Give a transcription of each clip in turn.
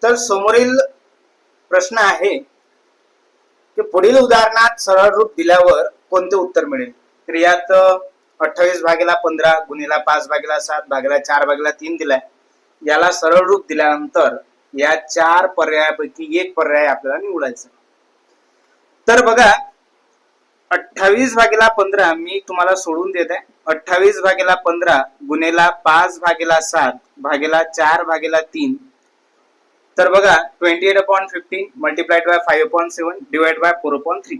तर समोरील प्रश्न आहे की पुढील उदाहरणात सरळ रूप दिल्यावर कोणते उत्तर मिळेल. तर यात 28/15 गुणिला 5/7 भागिले 4/3 दिलाय. याला सरळ रूप दिल्यानंतर या 4 पर्यायापैकी एक पर्याय आपल्याला निवडायचा. तर बघा 28/15 मी तुम्हाला सोडून देत आहे. 28/15 गुणिला 5/7 भागिला 4/3. तर बघा 28/15 मल्टिप्लाइड बाय 5/7 डिवाइड बाय 4/3.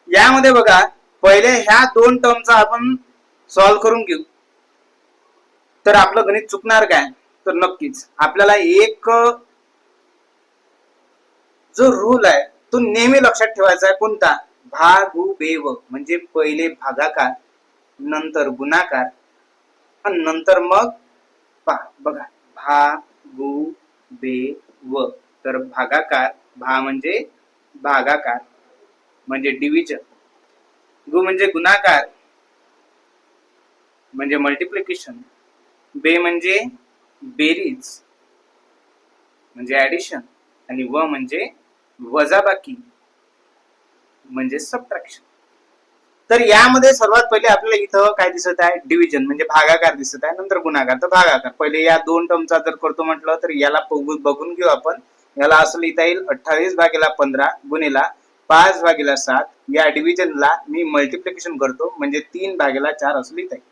यामध्ये बघा पहिले ह्या दोन टर्मचा आपण सॉल्व्ह करून घेऊ. तर आपलं गणित चुकणार काय, तर नक्कीच आपल्याला एक जो रूल आहे तो नेहमी लक्षात ठेवायचा आहे. कोणता? भागुबेव. म्हणजे पहिले भागाकार, नंतर गुणाकार आणि नंतर मग बघा भागुबेव. तर भागाकार, भा म्हणजे भागाकार म्हणजे डिव्हिजन, गु म्हणजे गुणाकार म्हणजे मल्टिप्लिकेशन, बे म्हणजे बेरीज म्हणजे ऍडिशन आणि व म्हणजे वजाबाकी म्हणजे सबट्रॅक्शन. तर यामध्ये सर्वात पहिले आपल्याला इथं काय दिसत आहे? डिव्हिजन म्हणजे भागाकार दिसत आहे, नंतर गुणाकार. तर भागाकार पहिले या दोन टर्मचा जर करतो म्हटलं तर याला बघून घेऊ आपण. याला असं लिहिता येईल 28/15 गुणिला 5/7. या डिव्हिजनला मी मल्टिप्लिकेशन करतो म्हणजे 3/4 असं लिहिता येईल.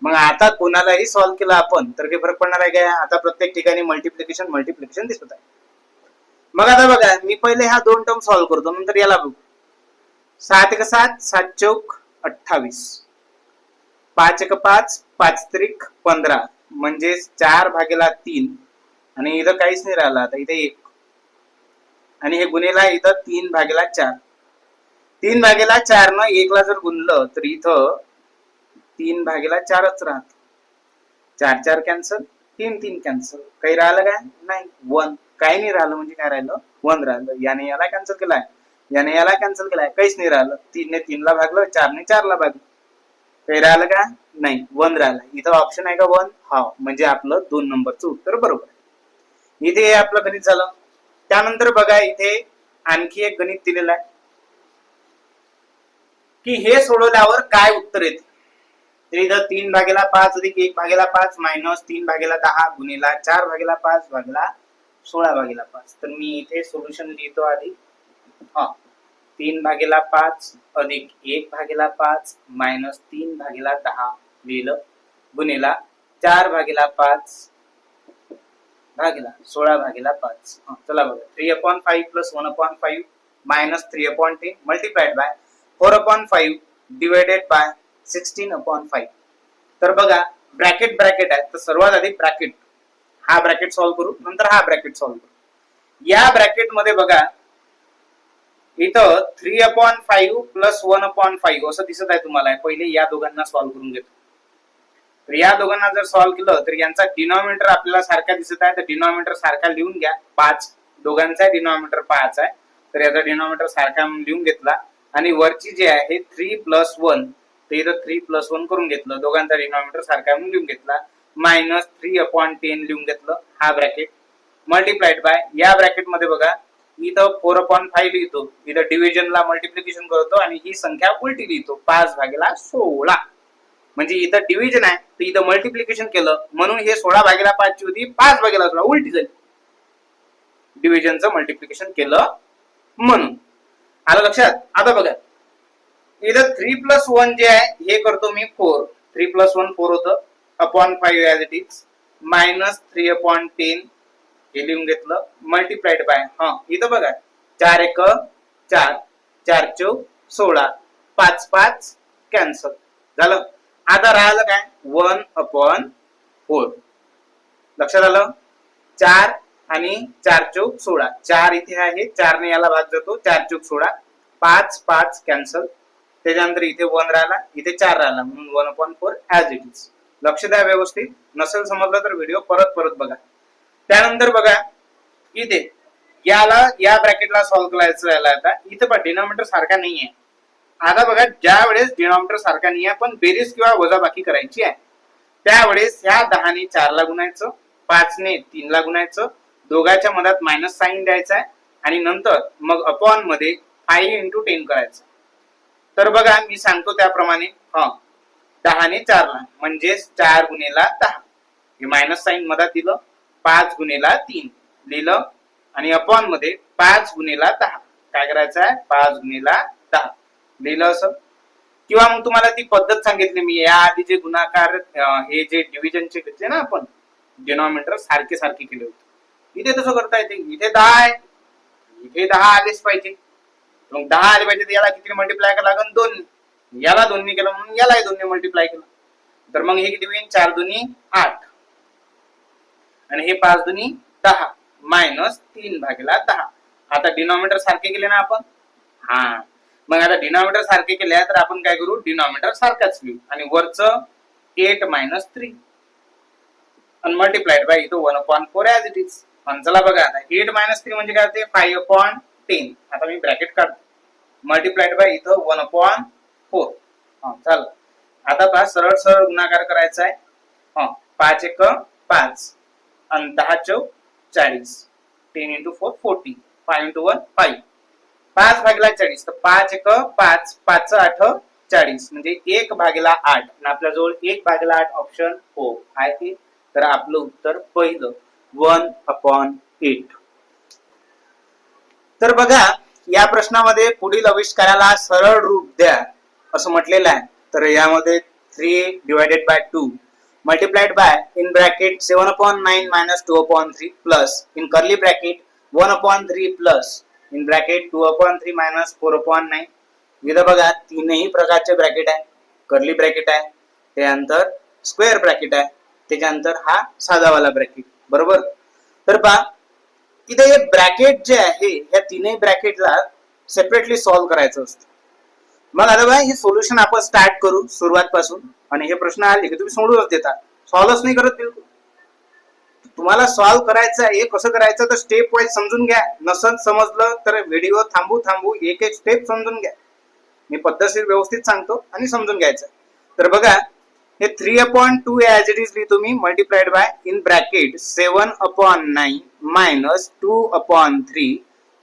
मग आता कोणालाही सॉल्व्ह केला आपण तर काही फरक पडणार आहे काय? आता प्रत्येक ठिकाणी मल्टिप्लिकेशन दिसत आहे. मग आता बघा मी पहिले ह्या दोन टर्म सॉल्व्ह करतो, नंतर याला बघू. 7 × 7 7 चौक 28, 5 × 5 5 त्रिक 15 म्हणजे 4/3. आणि इथं काहीच नाही राहिलं, आता इथे 1 आणि हे गुणिला इथं 3/4. 3/4 न 1 ला जर गुणलं तर इथं 3/4च राहत. 4 4 कॅन्सल, 3 3 कॅन्सल. काही राहिलं काय? नाही. 1 काही नाही राहिलं. म्हणजे काय राहिलं? 1 राहिलं. याने याला कॅन्सल केलाय, याने याला कॅन्सल केलाय, काहीच नाही राहिलं. 3 ने 3 ला भागलं, 4 ने 4 ला भागलं. काही राहिलं का? नाही. 1 राहिलं. इथं ऑप्शन आहे का 1? हा. म्हणजे आपलं 2 नंबरचं उत्तर बरोबर आहे. इथे आपलं गणित झालं. त्यानंतर बघा इथे आणखी एक गणित दिलेलं आहे की हे सोडवल्यावर काय उत्तर येते. तर इथं 3/5 अधिक 1/5 मायनस 3/10 गुणिला 4/5 भागिला 16/5. तर मी इथे सोल्युशन लिहितो आधी. 3/5 अधिक 1/5 मायनस 3/10 लिहिलं गुणिला 4/5 भागिला 16/5. चला बघा 3/5 plus 1/5 minus 3/10 multiplied by 4/5 divided by 16/5. तर बघा ब्रॅकेट आहे. तर सर्वात आधी ब्रॅकेट, हा ब्रॅकेट सॉल्व्ह करू, नंतर हा ब्रॅकेट सॉल्व्ह करू. या ब्रॅकेट मध्ये बघा इथं 3/5 प्लस 1/5 असं दिसत आहे तुम्हाला. पहिले या दोघांना सॉल्व्ह करून घेतो. तर या दोघांना जर सॉल्व्ह केलं तर यांचा डिनॉमिनेटर आपल्याला सारखा दिसत आहे. तर डिनॉमिनेटर सारखा लिहून घ्या. 5 दोघांचा डिनॉमिनेटर 5 आहे. तर याचा डिनॉमिनेटर सारखा लिहून घेतला आणि वरची जे आहे 3 + 1 तर इथं 3 + 1 करून घेतलं. दोघांचा डिनॉमिनेटर सारखा लिहून घेतला. मायनस 3/10 लिहून घेतलं. हा ब्रॅकेट मल्टिप्लाइड बाय या ब्रॅकेट मध्ये बघा इथं 4/5 लिहितो. इथं डिव्हिजनला मल्टिप्लिकेशन करतो आणि ही संख्या उलटी लिहितो 5/16. म्हणजे इथं डिव्हिजन आहे तर इथं मल्टिप्लिकेशन केलं म्हणून हे 16/5 ची होती 5/16 उलटी झाली. डिव्हिजनचं मल्टिप्लिकेशन केलं म्हणून. आलं लक्षात? आता बघा इथं 3 + 1 जे आहे हे करतो मी 4. 3 + 1 4 होतं /5 ॲज इट इज मायनस 3/10 हे लिहून घेतलं मल्टिप्लाइड बाय इथं बघा 4 1 4 4 4 16 5 5 कॅन्सल झालं. आता राहिलं काय? 1/4. लक्षात आलं? 4 आणि 4 चौक 16. 4 इथे आहे, 4 ने याला भाग जातो, 4 चौक 16. 5 5 कॅन्सल. त्याच्यानंतर इथे 1 राहिला, इथे 4 राहिला म्हणून 1/4 ॲज इट इज. लक्ष द्या व्यवस्थित. नसेल समजलं तर व्हिडिओ परत बघा. त्यानंतर बघा इथे याला या ब्रॅकेटला सॉल्व्ह करायचं राहिला. आता इथे पण डिनॉमिनेटर सारखा नाहीये. आता बघा ज्या वेळेस डिनॉमिनेटर सारखा नाहीये पण बेरीज किंवा वजाबाकी करायची आहे त्यावेळेस ह्या 10 ने 4 ला गुणायचं, 5 ने 3 ला गुणायचं, दोघांच्या मधात मायनस साईन द्यायचा आहे आणि नंतर मग अपॉन मध्ये 5 इंटू 10 करायचं. तर बघा मी सांगतो त्याप्रमाणे 10 ने 4 ला म्हणजेच 4 गुणेला 10. हे मायनस साईन मधात दिलं, 5 गुणेला 3 लिहिलं आणि अपॉन मध्ये 5 गुणेला 10 काय करायचं आहे, 5 गुणेला 10 लिहिलं असं. किंवा मग तुम्हाला ती पद्धत सांगितली मी या आधी जे गुणाकार हे जे डिव्हिजनचे घेतले ना आपण डिनॉमिनेटर सारखे सारखे केले होते, इथे तसं करता येते. इथे 10 आहे, इथे 10 आलेच पाहिजे. मग 10 आले पाहिजे तर याला किती मल्टिप्लाय करावं लागेल, 2. याला 2 ने केलं म्हणून यालाही 2 ने मल्टिप्लाय केलं. तर मग हे किती होईल, 4 दुनी 8 आणि हे 5 दुनी 10 मायनस 3 भागिले 10. आता डिनॉमिनेटर सारखे केले ना आपण. मग आता डिनॉमिनेटर सारखे केले तर आपण काय करू, डिनॉमिनेटर सारखाच लिहू आणि वरचं 8 मायनस 3 आणि मल्टिप्लाइड बाय इथं 1/4 ऍज इट इज. चला बघा आता 8 मायनस 3 म्हणजे काय होते, 5/10. आता मी ब्रॅकेट काढतो, मल्टिप्लाइड बाय इथं 1/4. चल आता पहा सरळ सरळ गुणाकार करायचा आहे. 5 एक 5 आणि 10 चौक 40. 10 into 4 40. 5 into 1 5. 5 भागिले 40 तर 5 एक 5, 5 8 40 म्हणजे 1 भागिले 8 आणि आपल्याजवळ 1 भागिले 8 ऑप्शन हो आहे. तर आपलं उत्तर पहिलं 1/8. तर बघा या प्रश्नामध्ये पुढील आविष्काराला सरळ रूप द्या असं म्हटलेलं आहे. तर यामध्ये 3 divided by 2 multiplied by in bracket 7/9 minus 2/3 plus in curly bracket 1/3 plus in bracket 2/3 minus 4/9. इथं बघा तीनही प्रकारचे ब्रॅकेट आहे, कर्ली ब्रॅकेट आहे, त्यानंतर स्क्वेअर ब्रॅकेट आहे, त्याच्यानंतर हा साधावाला ब्रॅकेट. बरोबर. तर पहा इथे हे ब्रॅकेट जे आहे या तीनही ब्रॅकेटला सेपरेटली सॉल्व्ह करायचं असतं. मग आता बघा हे सोल्युशन आपण स्टार्ट करू सुरुवात पासून आणि हे प्रश्न आले की तुम्ही सोडूनच देता, सॉल्व्हच नाही करत बिलकुल. तुम्हाला सॉल्व्ह करायचं आहे, कसं करायचं तर स्टेप वाईज समजून घ्या. नसत समजलं तर व्हिडिओ थांबू एक एक स्टेप समजून घ्या. मी पद्धतशीर व्यवस्थित सांगतो आणि समजून घ्यायचं. तर बघा हे 3/2 ऍज इट इज लिहितो मी multiplied by in bracket 7/9 minus 2/3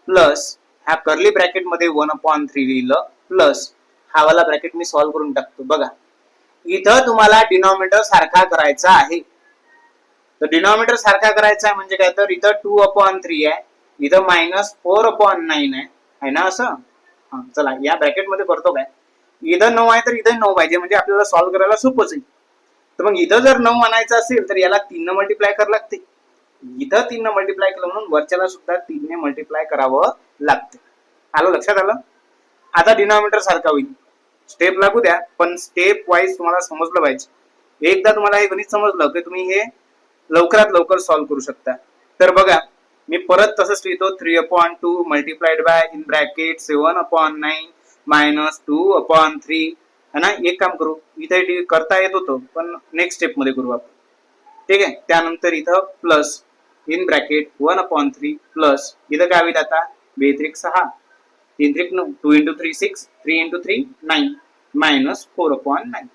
plus ह्या कर्ली ब्रॅकेट मध्ये 1/3 लिहिलं प्लस हा वाला ब्रॅकेट मी सॉल्व्ह करून टाकतो. बघा इथं तुम्हाला डिनॉमिनेटर सारखा करायचा आहे. तर डिनॉमिनेटर सारखा करायचा आहे म्हणजे काय, तर इथं 2/3 आहे, इथं मायनस 4/9 आहे ना असं. चला या ब्रॅकेट मध्ये करतो काय, इथं 9 आहे तर इथं 9 पाहिजे म्हणजे आपल्याला सॉल्व्ह करायला सोपंच आहे. तर मग इथं जर 9 आणायचं असेल तर याला 3 ने मल्टिप्लाय करावं लागते. इथं 3 ने मल्टिप्लाय केलं म्हणून वरच्याला सुद्धा 3 ने मल्टिप्लाय करावं लागते. आलं लक्षात आलं. आता डिनॉमिनेटर सारखा होईल. स्टेप लागू द्या पण स्टेप वाईज तुम्हाला समजलं पाहिजे. एकदा तुम्हाला हे गणित समजलं की तुम्ही हे लवकरात लवकर सॉल्व्ह करू शकता. तर बघा मी परत तसंच लिहितो 3/2 multiplied by in bracket 7/9 minus 2/3 है ना. एक काम करू, इथे करता येत होतं पण नेक्स्ट स्टेप मध्ये करू आपण. ठीक आहे. त्यानंतर इथं प्लस इन ब्रॅकेट 1/3 प्लस इथं काय होईल आता 2 6 3 9 2 into 3 6 3 into 3 9 मायनस 4/9.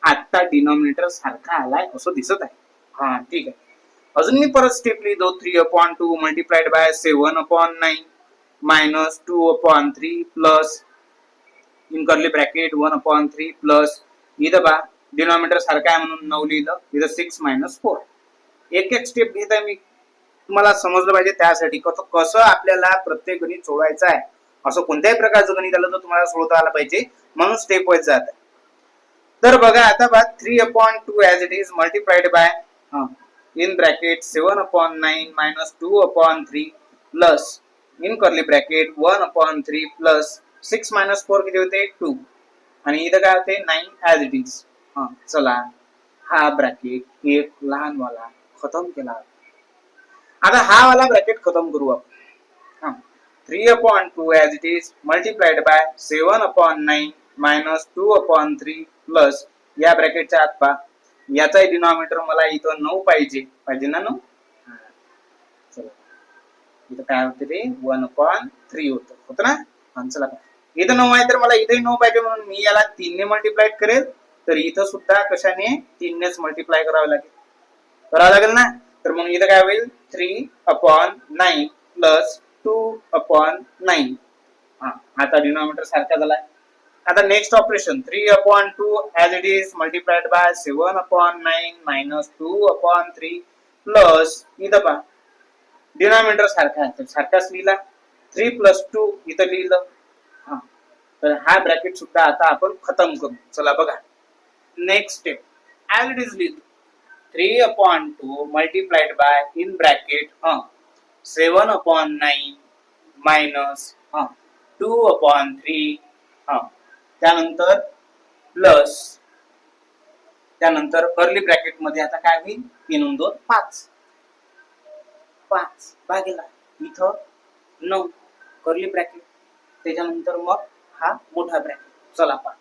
आता डिनॉमिनेटर सारखा आलाय असं दिसत आहे. ठीक आहे. अजून मी परत स्टेप लिहितो 3/2 multiplied by 7/9 minus 2/3 plus in curly bracket 1/3 plus इथं बा डिनॉमिनेटर सारखा आहे म्हणून 9 लिहिलं, इथं 6 मायनस 4. एक एक स्टेप घेत आहे मी, तुम्हाला समजलं पाहिजे त्यासाठी कसं आपल्याला प्रत्येक गणित सोडवायचं आहे. असं कोणत्याही प्रकारचं गणित आलं तर तुम्हाला सोडवता आलं पाहिजे म्हणून स्टेप वाईज जात आहे. तर बघा आता बघा 3/2 as it is multiplied by in bracket 7/9 minus 2/3 plus in curly bracket 1/3 plus 6 minus 4 किती होते 2 आणि इथं काय होते 9 ऍज इट इज. चला हा ब्रॅकेट एक लहान वाला खतम केला. आता हा वाला ब्रॅकेट खतम करू आपण. 3/2 as it is multiplied by 7/9 minus 2/3 plus या ब्रॅकेटच्या आत पहा याचाही डिनॉमिनेटर मला इथं 9 पाहिजे ना 9. चला इथं काय होते ते 1/3 होतं ना. चला इथं 9 आहे तर मला इथे 9 पाहिजे म्हणून मी याला 3 ने मल्टिप्लाय करेल. तर इथं सुद्धा कशाने 3 नेच मल्टिप्लाय करावं लागेल ना. तर मग इथं काय होईल 3/9 प्लस 2/9. आता डिनॉमिनेटर सारखा झालाय. आता next operation 3/2 as it is multiplied by 7/9 minus 2/3 plus इथं पहा डिनॉमिनेटर सारखा आहे सारखाच लिहिला 3 प्लस 2 इथं लिहिलं. तर हा ब्रॅकेट सुद्धा आता आपण खतम करू. चला बघा next step as it is लिहितो 3/2 multiplied by in bracket 7/9 minus 2/3 त्यानंतर प्लस त्यानंतर कर्ली ब्रॅकेट मध्ये आता काय होईल 3 2 5 5 भागिला इथं 9 कर्ली ब्रॅकेट त्याच्यानंतर मग हा मोठा ब्रॅकेट. चला पहा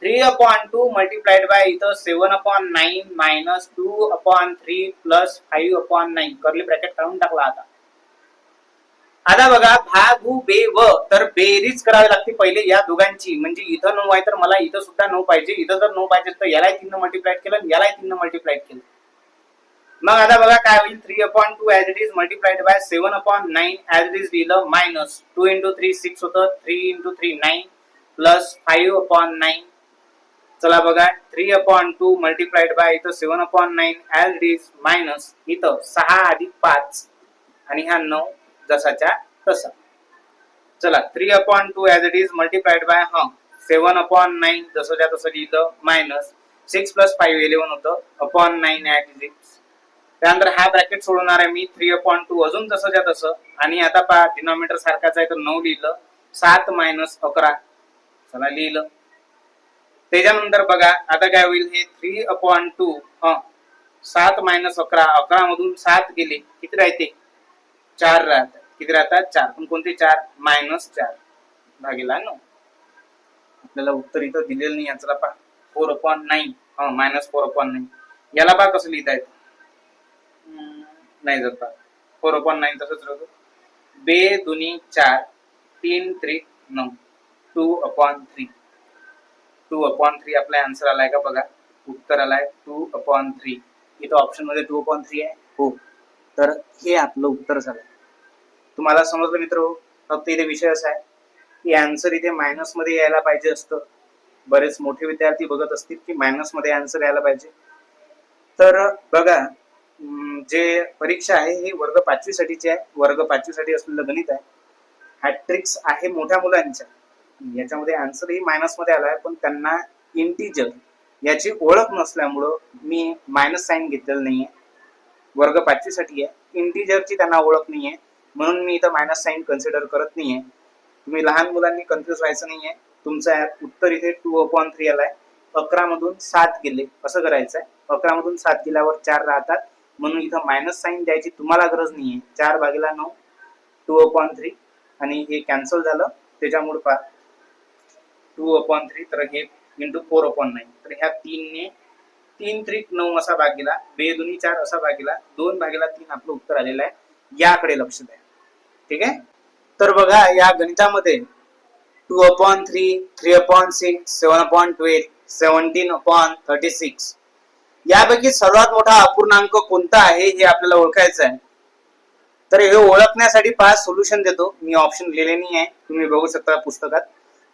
3/2 मल्टिप्लाइड बाय इथं 7/9 मायनस 2/3 प्लस 5/9 कर्ली ब्रॅकेट काढून टाकला. आता बघा भागू बे व तर बेरीज करावी लागते पहिले या दोघांची. म्हणजे इथं 9 आहे तर मला इथं सुद्धा 9 पाहिजे. इथं जर 9 पाहिजे तर यालाही 3 ने मल्टिप्लाइड केलं यालाही 3 ने मल्टिप्लाइड केलं. मग आता बघा काय होईल 3/2 as it is multiplied by 7/9 as it is लिहिलं मायनस 2 × 3 6 होतं 3 × 3 9 प्लस 5/9. चला बघा 3/2 मल्टिप्लाइड बाय इथं 7/9 ऍज इट इज मायनस इथं 6 + 5 आणि हा 9 जसाच्या तसा. चला 3/2 as it is multiplied by 7/9 जसंच्या तसं लिहिलं मायनस 6 + 5 11 होतं अपॉन 9 ऍज इट इज. त्यानंतर हा ब्रॅकेट सोडवणार आहे मी 3/2 अजून जसंच्या तसं आणि आता पहा डिनॉमिनेटर सारखाच आहे तर 9 लिहिलं 7 - 11 चला लिहिलं. त्याच्यानंतर बघा आता काय होईल हे 3/2 7 - 11 11 मधून 7 गेले किती राहते 4 राहतात. किती राहतात 4 पण कोणते 4 -4 भागिला 9. आपल्याला उत्तर इथं दिलेलं नाही. याचा पहा 4/9 -4/9 याला पहा कसं लिहिता येतं नाही जात 4/9 तसंच राहतो. बे दुनी 4 3 त्रिक 9 2/3 2/3 आपला आन्सर आलाय का बघा. उत्तर आलाय 2/3. इथं ऑप्शन मध्ये 2/3 आहे हो. तर हे आपलं उत्तर झालं. तुम्हाला समजलं मित्र. फक्त इथे विषय असा आहे की आन्सर इथे मायनस मध्ये यायला पाहिजे असतं. बरेच मोठे विद्यार्थी बघत असतील की मायनस मध्ये आन्सर यायला पाहिजे. तर बघा जे परीक्षा आहे ही वर्ग 5वी साठीची आहे. वर्ग 5वी साठी असलेलं गणित आहे. हा ट्रिक्स आहे मोठ्या मुलांच्या. याच्यामध्ये आन्सर ही मायनस मध्ये आलाय पण त्यांना इंटिजर याची ओळख नसल्यामुळं मी मायनस साइन घेतलेलं नाहीये. वर्ग 5वी साठी आहे. इंटिजरची त्यांना ओळख नाहीये म्हणून मी इथं मायनस साइन कन्सिडर करत नाहीये. तुम्ही लहान मुलांनी कन्फ्युज व्हायचं नाहीये. तुमचं उत्तर इथे 2/3 आलाय. 11 मधून 7 गेले कसं करायचंय 11 मधून 7 गेल्यावर 4 राहतात म्हणून इथं मायनस साइन द्यायची तुम्हाला गरज नाहीये. 4/9 2/3 आणि हे कॅन्सल झालं त्याच्यामुळे पहा 2/3 तर हे इंटू 4/9 तर ह्या 3 ने 3 त्रिक 9 असा भागिला 2 दुनी 4 असा भागिला 2/3 आपलं उत्तर आलेलं आहे. याकडे लक्ष द्या. ठीक आहे. तर बघा या गणितामध्ये 2/3 3/6 7/12 17/36 यापैकी सर्वात मोठा अपूर्णांक कोणता आहे हे आपल्याला ओळखायचं आहे. तर हे ओळखण्यासाठी 5 सोल्युशन देतो. मी ऑप्शन लिहिले नाही आहे तुम्ही बघू शकता पुस्तकात.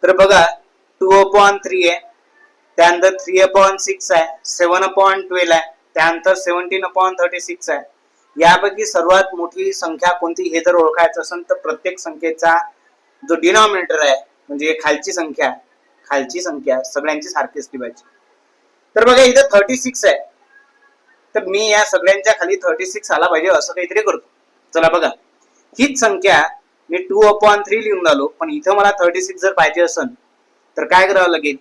तर बघा 2/3 आहे त्यानंतर 3/6 आहे 7/12 आहे त्यानंतर 17/36 आहे. यापैकी सर्वात मोठी संख्या कोणती हे जर ओळखायचं असेल तर प्रत्येक संख्येचा जो डिनॉमिनेटर आहे म्हणजे खालची संख्या सगळ्यांची सारखी असली पाहिजे. तर बघा इथे 36 आहे तर मी या सगळ्यांच्या खाली 36 आला पाहिजे असं काहीतरी करतो. चला बघा हीच संख्या मी 2/3 लिहून आलो पण इथं मला 36 जर पाहिजे असेल तर काय करावं लागेल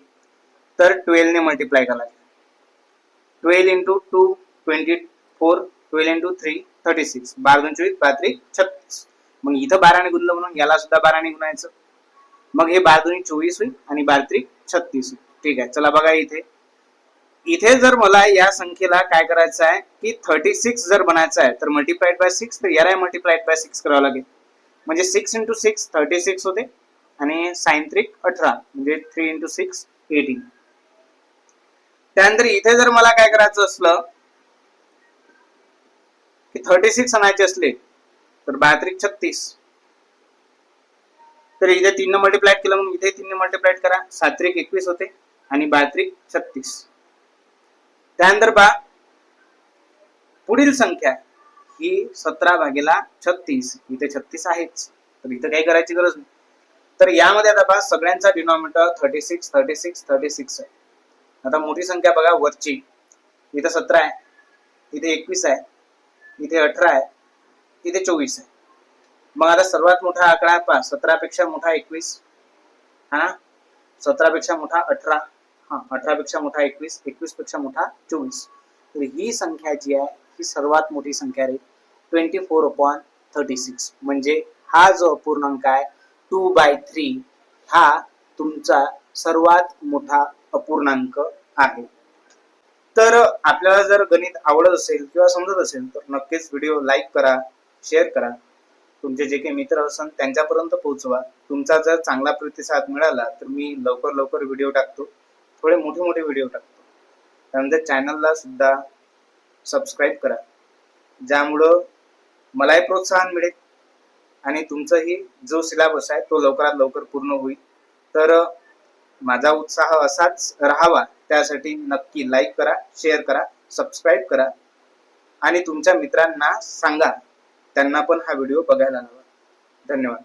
तर 12 ने मल्टिप्लाय करावं लागेल. 12 × 2 24 12 × 3 36 12 × 24 12 3 36. मग इथं 12 ने गुणलं म्हणून याला सुद्धा 12 ने गुणायचं. मग हे 12 दुनी 24 होईल आणि 12 3 36. ठीक आहे. चला बघा इथे जर मला या संख्येला काय करायचं आहे की 36 जर बनायचं आहे तर मल्टिप्लाइड बाय 6 तर याला मल्टिप्लाइड बाय 6 करावं लागेल. म्हणजे 6 × 6 36 होते आणि साइन 3 18 म्हणजे 3 × 6 18. त्यानंतर इथे जर मला काय करायचं असलं की 36 आणायचे असले तर 32 36, तर इथे 3 मल्टिप्लाय केलं म्हणून इथे 3 मल्टिप्लाय करा, 7 21 होते आणि 32 36. त्यानंतर पहा पुढील संख्या ही 17/36, इथे 36 आहेच, तर इथं काही करायची गरज नाही. तर यामध्ये आता पहा सगळ्यांचा डिनॉमिनेटर 36 36 36 आहे. आता मोठी संख्या बघा वरची, इथे 17 आहे, इथे 21 आहे, इथे 18 आहे, इथे 24 आहे. मग आता सर्वात मोठा आकडा पहा, 17 पेक्षा मोठा 21, हा 17 पेक्षा मोठा 18, हा 18 पेक्षा मोठा 21, 21 पेक्षा मोठा 24. तर ही संख्या जी आहे ही सर्वात मोठी संख्या आहे 24/36. म्हणजे हा जो अपूर्णांक आहे 2/3 हा तुमचा सर्वात मोठा अपूर्णांक आहे. तर आपल्याला जर गणित आवडत असेल किंवा समजत असेल तर नक्कीच व्हिडिओ लाईक करा, शेअर करा, तुमचे जे काही मित्र असन त्यांच्यापर्यंत पोहोचवा. तुमचा जर चांगला प्रतिसाद मिळाला तर मी लवकर व्हिडिओ टाकतो, थोडे मोठे व्हिडिओ टाकतो. त्यानंतर चॅनलला सुद्धा सबस्क्राईब करा, ज्यामुळं मलाही प्रोत्साहन मिळेल आणि तुमचाही जो सिलेबस आहे तो लवकरात लवकर पूर्ण होईल. तर माझा उत्साह असाच राहावा त्यासाठी नक्की लाईक करा, शेअर करा, सबस्क्राईब करा आणि तुमच्या मित्रांना सांगा, त्यांना पण हा व्हिडिओ बघायला हवा. धन्यवाद.